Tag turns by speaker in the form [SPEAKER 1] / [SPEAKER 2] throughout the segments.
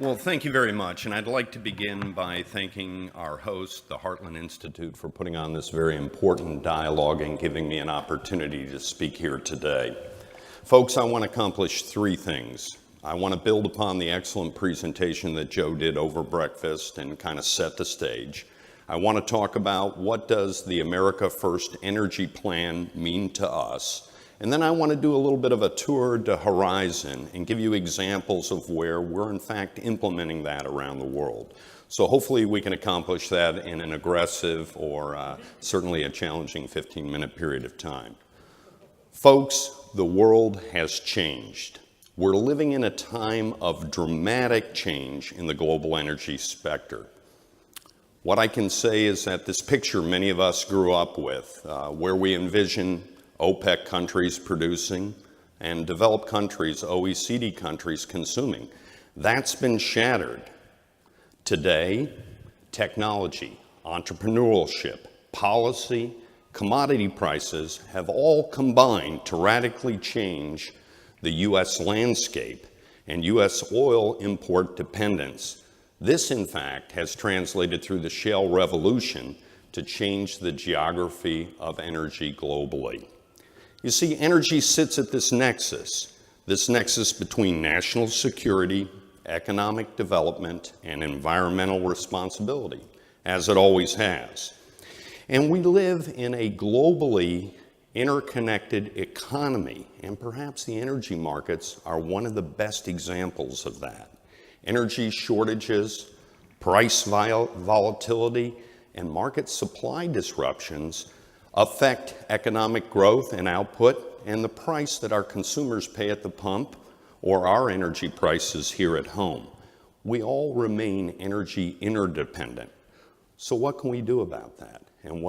[SPEAKER 1] Well, thank you very much. And I'd like to begin by thanking our host, the Heartland Institute, for putting on this very important dialogue and giving me an opportunity to speak here today. Folks, I want to accomplish three things. I want to build upon the excellent presentation that Joe did over breakfast and kind of set the stage. I want to talk about what does the America First Energy Plan mean to us. And then I want to do a little bit of a tour de horizon and give you examples of where we're in fact implementing that around the world. So hopefully we can accomplish that in an aggressive or certainly a challenging 15-minute period of time. Folks, the world has changed. We're living in a time of dramatic change in the global energy sector. What I can say is that this picture many of us grew up with, where we envision OPEC countries producing and developed countries, OECD countries consuming, that's been shattered. Today, technology, entrepreneurship, policy, commodity prices have all combined to radically change the U.S. landscape and U.S. oil import dependence. This, in fact, has translated through the shale revolution to change the geography of energy globally. You see, energy sits at this nexus between national security, economic development, and environmental responsibility, as it always has. And we live in a globally interconnected economy, and perhaps the energy markets are one of the best examples of that. Energy shortages, price volatility, and market supply disruptions affect economic growth and output and the price that our consumers pay at the pump or our energy prices here at home. We all remain energy interdependent. So what can we do about that? And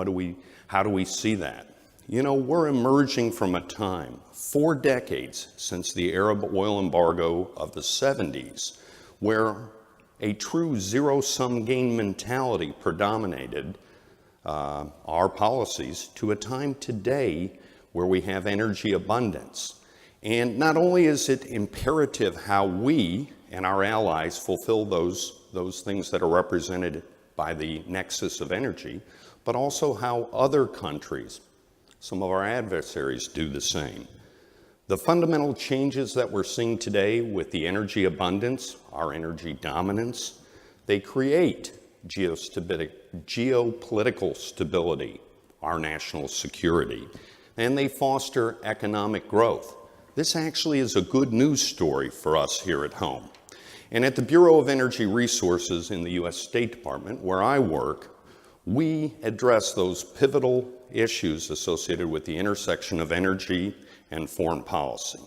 [SPEAKER 1] how do we see that? You know, we're emerging from a time, 4 decades since the Arab oil embargo of the 70s, where a true zero-sum game mentality predominated our policies, to a time today where we have energy abundance. And not only is it imperative how we and our allies fulfill those things that are represented by the nexus of energy, but also how other countries, some of our adversaries, do the same. The fundamental changes that we're seeing today with the energy abundance, our energy dominance, they create geopolitical stability, our national security, and they foster economic growth. This actually is a good news story for us here at home. And at the Bureau of Energy Resources in the U.S. State Department, where I work, we address those pivotal issues associated with the intersection of energy and foreign policy.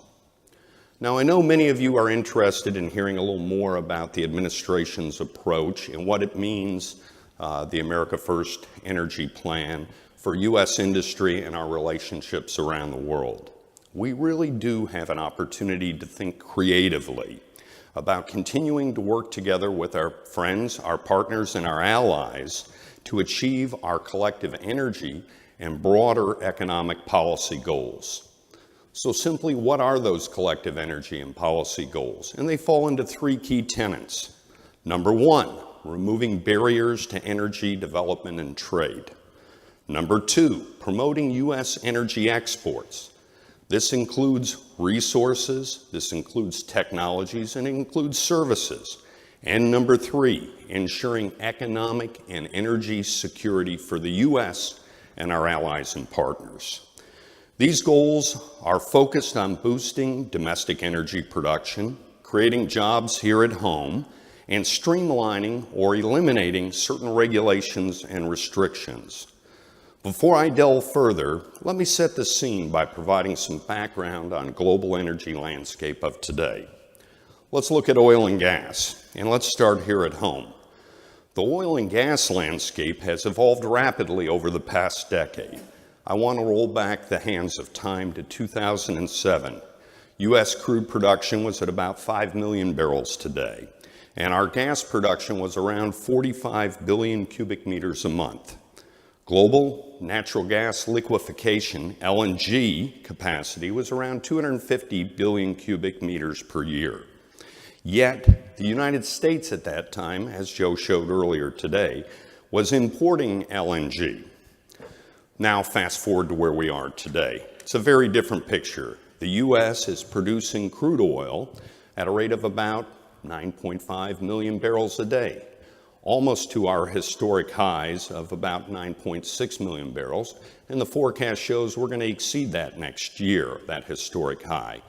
[SPEAKER 1] Now, I know many of you are interested in hearing a little more about the administration's approach and what it means, the America First Energy Plan, for U.S. industry and our relationships around the world. We really do have an opportunity to think creatively about continuing to work together with our friends, our partners, and our allies to achieve our collective energy and broader economic policy goals. So simply, what are those collective energy and policy goals? And they fall into 3 key tenets. Number 1, removing barriers to energy development and trade. Number 2, promoting U.S. energy exports. This includes resources, this includes technologies, and it includes services. And number 3, ensuring economic and energy security for the U.S. and our allies and partners. These goals are focused on boosting domestic energy production, creating jobs here at home, and streamlining or eliminating certain regulations and restrictions. Before I delve further, let me set the scene by providing some background on global energy landscape of today. Let's look at oil and gas, and let's start here at home. The oil and gas landscape has evolved rapidly over the past decade. I want to roll back the hands of time to 2007. U.S. crude production was at about 5 million barrels today, and our gas production was around 45 billion cubic meters a month. Global natural gas liquefaction, LNG, capacity was around 250 billion cubic meters per year. Yet, the United States at that time, as Joe showed earlier today, was importing LNG. Now, fast forward to where we are today. It's a very different picture. The U.S. is producing crude oil at a rate of about 9.5 million barrels a day, almost to our historic highs of about 9.6 million barrels. And the forecast shows we're going to exceed that next year, that historic high.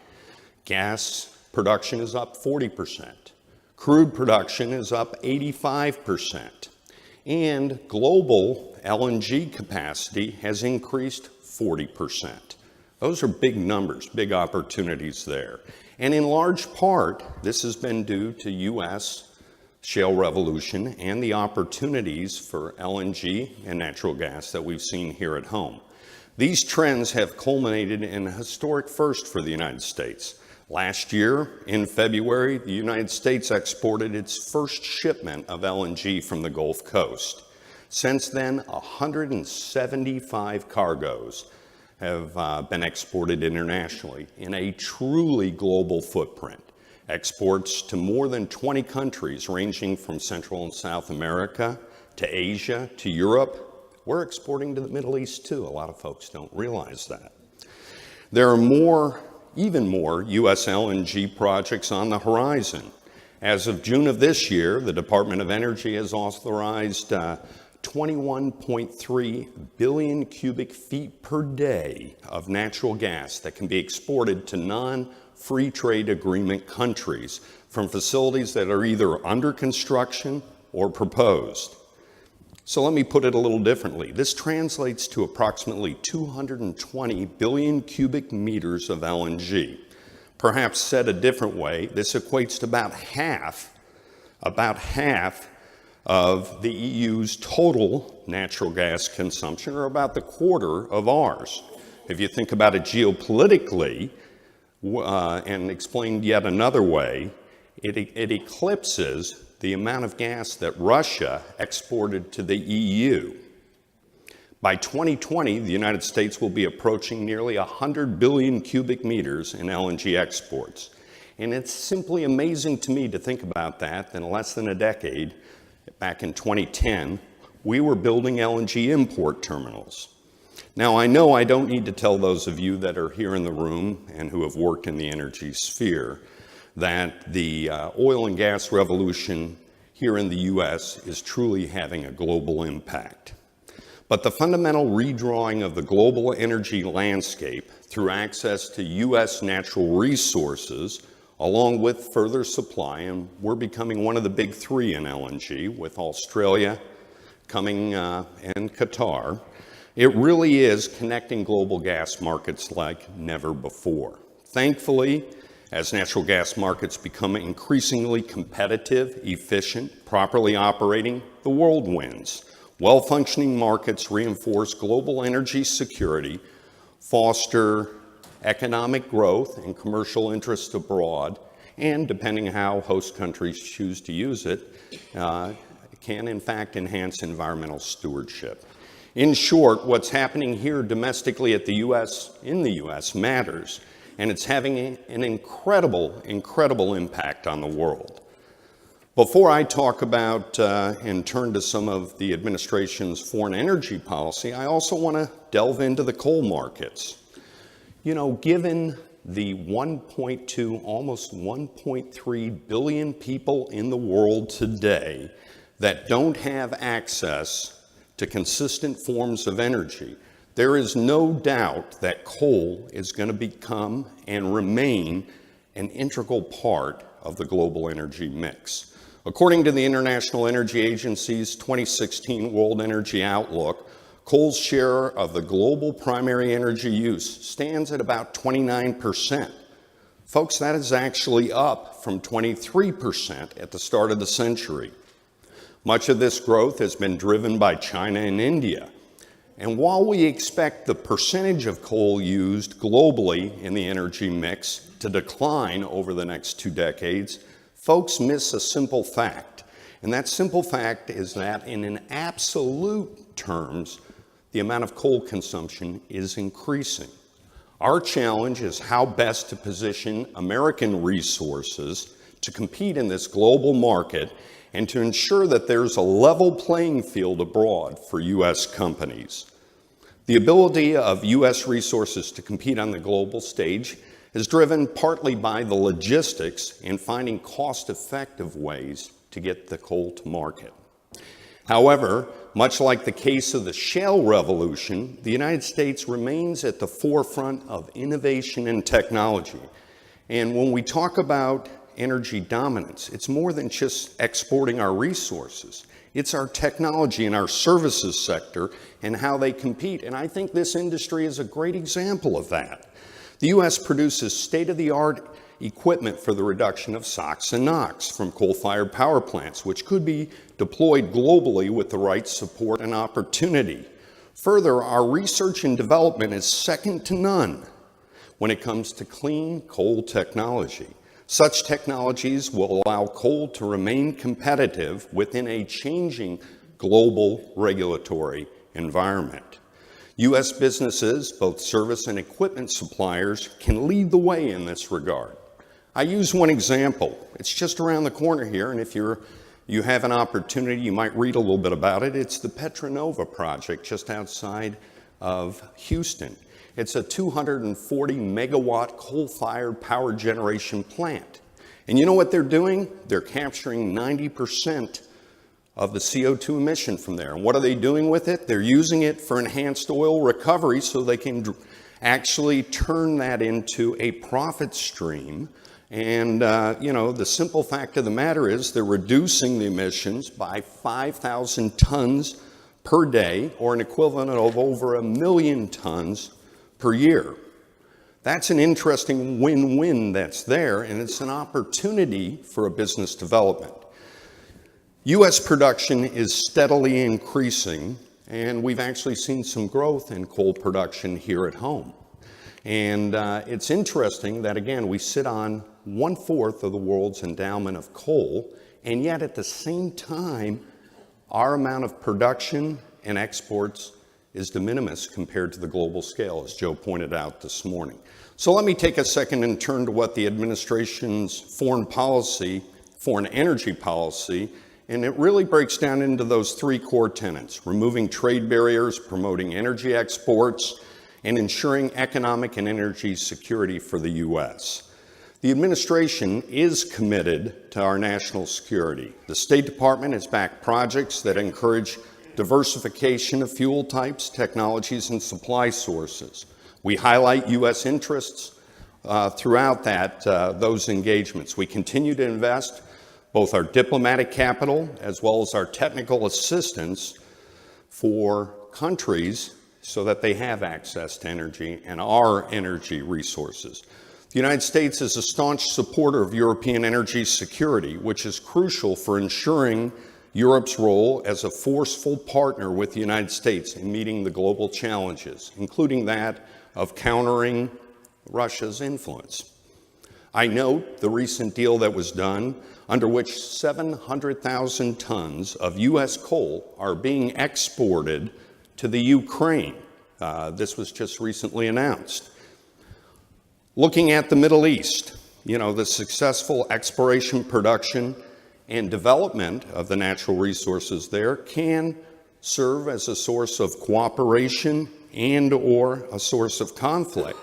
[SPEAKER 1] Gas production is up 40%. Crude production is up 85%. And global LNG capacity has increased 40%. Those are big numbers, big opportunities there. And in large part, this has been due to U.S. shale revolution and the opportunities for LNG and natural gas that we've seen here at home. These trends have culminated in a historic first for the United States. Last year, in February, the United States exported its first shipment of LNG from the Gulf Coast. Since then, 175 cargoes have been exported internationally in a truly global footprint. Exports to more than 20 countries ranging from Central and South America to Asia to Europe. We're exporting to the Middle East too. A lot of folks don't realize that. There are even more U.S. LNG projects on the horizon. As of June of this year, the Department of Energy has authorized 21.3 billion cubic feet per day of natural gas that can be exported to non-free trade agreement countries from facilities that are either under construction or proposed. So let me put it a little differently. This translates to approximately 220 billion cubic meters of LNG. Perhaps said a different way, this equates to about half of the EU's total natural gas consumption, or about the quarter of ours. If you think about it geopolitically, and explained yet another way, it eclipses the amount of gas that Russia exported to the EU. By 2020, the United States will be approaching nearly 100 billion cubic meters in LNG exports. And it's simply amazing to me to think about that in less than a decade. Back in 2010, we were building LNG import terminals. Now, I know I don't need to tell those of you that are here in the room and who have worked in the energy sphere that the oil and gas revolution here in the U.S. is truly having a global impact. But the fundamental redrawing of the global energy landscape through access to U.S. natural resources, along with further supply, and we're becoming one of the big three in LNG, with Australia coming and Qatar, it really is connecting global gas markets like never before. Thankfully, as natural gas markets become increasingly competitive, efficient, properly operating, the world wins. Well-functioning markets reinforce global energy security, foster economic growth and commercial interests abroad, and depending how host countries choose to use it, can in fact enhance environmental stewardship. In short, what's happening here domestically in the U.S. matters, and it's having an incredible impact on the world. Before I talk about and turn to some of the administration's foreign energy policy, I also want to delve into the coal markets. You know, given the 1.2, almost 1.3 billion people in the world today that don't have access to consistent forms of energy, there is no doubt that coal is going to become and remain an integral part of the global energy mix. According to the International Energy Agency's 2016 World Energy Outlook, coal's share of the global primary energy use stands at about 29%. Folks, that is actually up from 23% at the start of the century. Much of this growth has been driven by China and India. And while we expect the percentage of coal used globally in the energy mix to decline over the next 2 decades, folks miss a simple fact. And that simple fact is that in absolute terms, the amount of coal consumption is increasing. Our challenge is how best to position American resources to compete in this global market and to ensure that there's a level playing field abroad for U.S. companies. The ability of U.S. resources to compete on the global stage is driven partly by the logistics and finding cost-effective ways to get the coal to market. However, much like the case of the shale revolution, the United States remains at the forefront of innovation and technology. And when we talk about energy dominance, it's more than just exporting our resources. It's our technology and our services sector and how they compete. And I think this industry is a great example of that. The U.S. produces state-of-the-art equipment for the reduction of SOx and NOx from coal-fired power plants, which could be deployed globally with the right support and opportunity. Further, our research and development is second to none when it comes to clean coal technology. Such technologies will allow coal to remain competitive within a changing global regulatory environment. U.S. businesses, both service and equipment suppliers, can lead the way in this regard. I use one example. It's just around the corner here, and if you have an opportunity, you might read a little bit about it. It's the Petronova project just outside of Houston. It's a 240 megawatt coal-fired power generation plant. And you know what they're doing? They're capturing 90% of the CO2 emission from there. And what are they doing with it? They're using it for enhanced oil recovery so they can actually turn that into a profit stream. And, the simple fact of the matter is they're reducing the emissions by 5,000 tons per day, or an equivalent of over 1 million tons per year. That's an interesting win-win that's there, and it's an opportunity for a business development. U.S. production is steadily increasing, and we've actually seen some growth in coal production here at home. And it's interesting that, again, we sit on 1/4 of the world's endowment of coal, and yet at the same time, our amount of production and exports is de minimis compared to the global scale, as Joe pointed out this morning. So let me take a second and turn to what the administration's foreign energy policy, and it really breaks down into those 3 core tenets: removing trade barriers, promoting energy exports, and ensuring economic and energy security for the U.S. The administration is committed to our national security. The State Department has backed projects that encourage diversification of fuel types, technologies, and supply sources. We highlight U.S. interests throughout those engagements. We continue to invest both our diplomatic capital as well as our technical assistance for countries so that they have access to energy and our energy resources. The United States is a staunch supporter of European energy security, which is crucial for ensuring Europe's role as a forceful partner with the United States in meeting the global challenges, including that of countering Russia's influence. I note the recent deal that was done under which 700,000 tons of U.S. coal are being exported to the Ukraine. This was just recently announced. Looking at the Middle East, the successful exploration, production, and development of the natural resources there can serve as a source of cooperation and/or a source of conflict.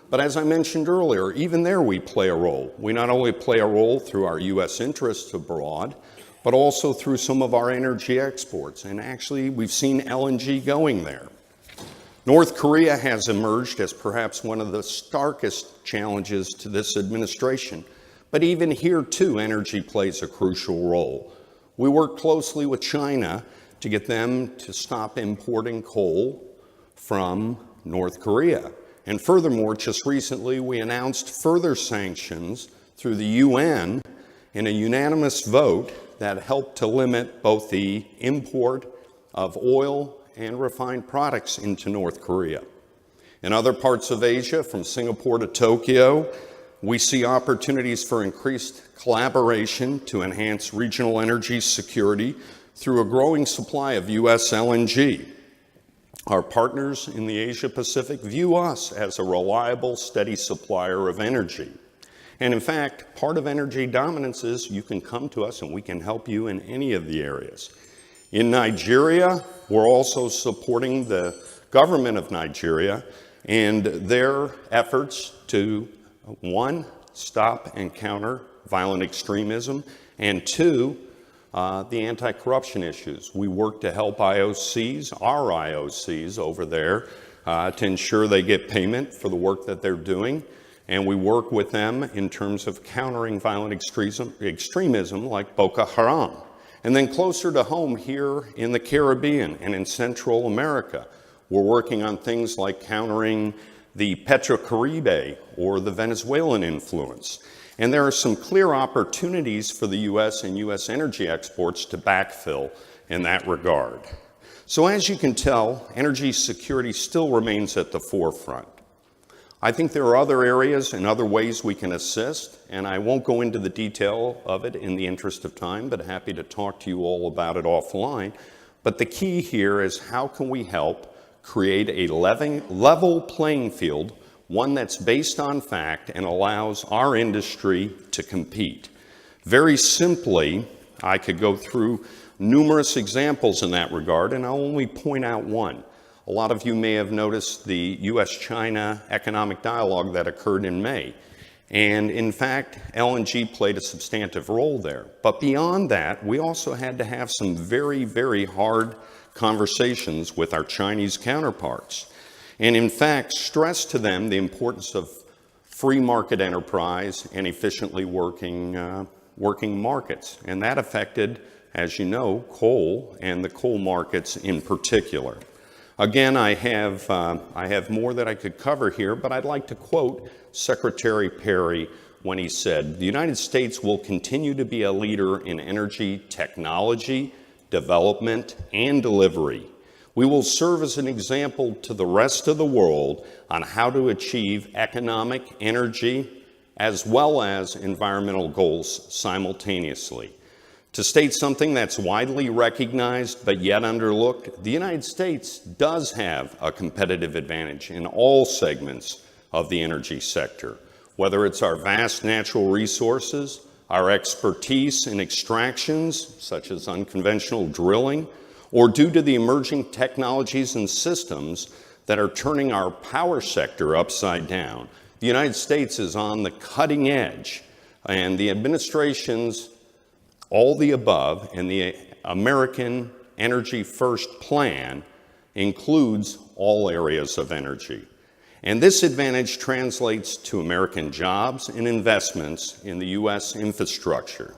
[SPEAKER 1] But as I mentioned earlier, even there we play a role. We not only play a role through our U.S. interests abroad, but also through some of our energy exports. And actually, we've seen LNG going there. North Korea has emerged as perhaps one of the starkest challenges to this administration. But even here, too, energy plays a crucial role. We work closely with China to get them to stop importing coal from North Korea. And furthermore, just recently, we announced further sanctions through the UN in a unanimous vote that helped to limit both the import of oil and refined products into North Korea. In other parts of Asia, from Singapore to Tokyo, we see opportunities for increased collaboration to enhance regional energy security through a growing supply of U.S. LNG. Our partners in the Asia Pacific view us as a reliable, steady supplier of energy. And in fact, part of energy dominance is you can come to us and we can help you in any of the areas. In Nigeria, we're also supporting the government of Nigeria and their efforts to, one, stop and counter violent extremism, and two, the anti-corruption issues. We work to help IOCs, our IOCs over there, to ensure they get payment for the work that they're doing. And we work with them in terms of countering violent extremism like Boko Haram. And then closer to home here in the Caribbean and in Central America, we're working on things like countering the Petrocaribe or the Venezuelan influence. And there are some clear opportunities for the U.S. and U.S. energy exports to backfill in that regard. So as you can tell, energy security still remains at the forefront. I think there are other areas and other ways we can assist, and I won't go into the detail of it in the interest of time, but happy to talk to you all about it offline. But the key here is how can we help create a level playing field, one that's based on fact and allows our industry to compete. Very simply, I could go through numerous examples in that regard, and I'll only point out one. A lot of you may have noticed the U.S.-China economic dialogue that occurred in May. And in fact, LNG played a substantive role there. But beyond that, we also had to have some very, very hard conversations with our Chinese counterparts. And in fact, stress to them the importance of free market enterprise and efficiently working markets. And that affected, as you know, coal and the coal markets in particular. Again, I have more that I could cover here, but I'd like to quote Secretary Perry when he said, "The United States will continue to be a leader in energy technology, development, and delivery. We will serve as an example to the rest of the world on how to achieve economic, energy, as well as environmental goals simultaneously." To state something that's widely recognized but yet underlooked, the United States does have a competitive advantage in all segments of the energy sector, whether it's our vast natural resources, our expertise in extractions, such as unconventional drilling, or due to the emerging technologies and systems that are turning our power sector upside down. The United States is on the cutting edge, and the administration's all the above and the American Energy First plan includes all areas of energy. And this advantage translates to American jobs and investments in the U.S. infrastructure.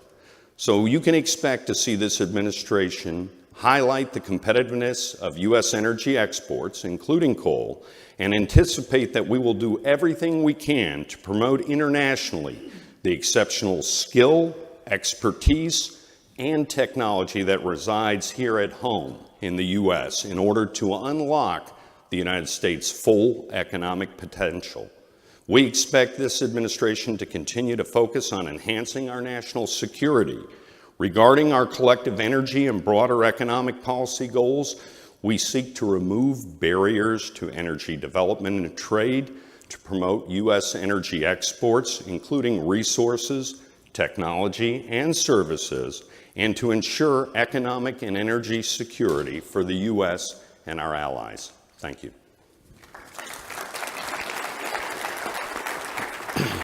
[SPEAKER 1] So you can expect to see this administration highlight the competitiveness of U.S. energy exports, including coal, and anticipate that we will do everything we can to promote internationally the exceptional skill, expertise, and technology that resides here at home in the U.S. in order to unlock the United States' full economic potential. We expect this administration to continue to focus on enhancing our national security. Regarding our collective energy and broader economic policy goals, we seek to remove barriers to energy development and trade, to promote U.S. energy exports, including resources, technology, and services, and to ensure economic and energy security for the U.S. and our allies. Thank you.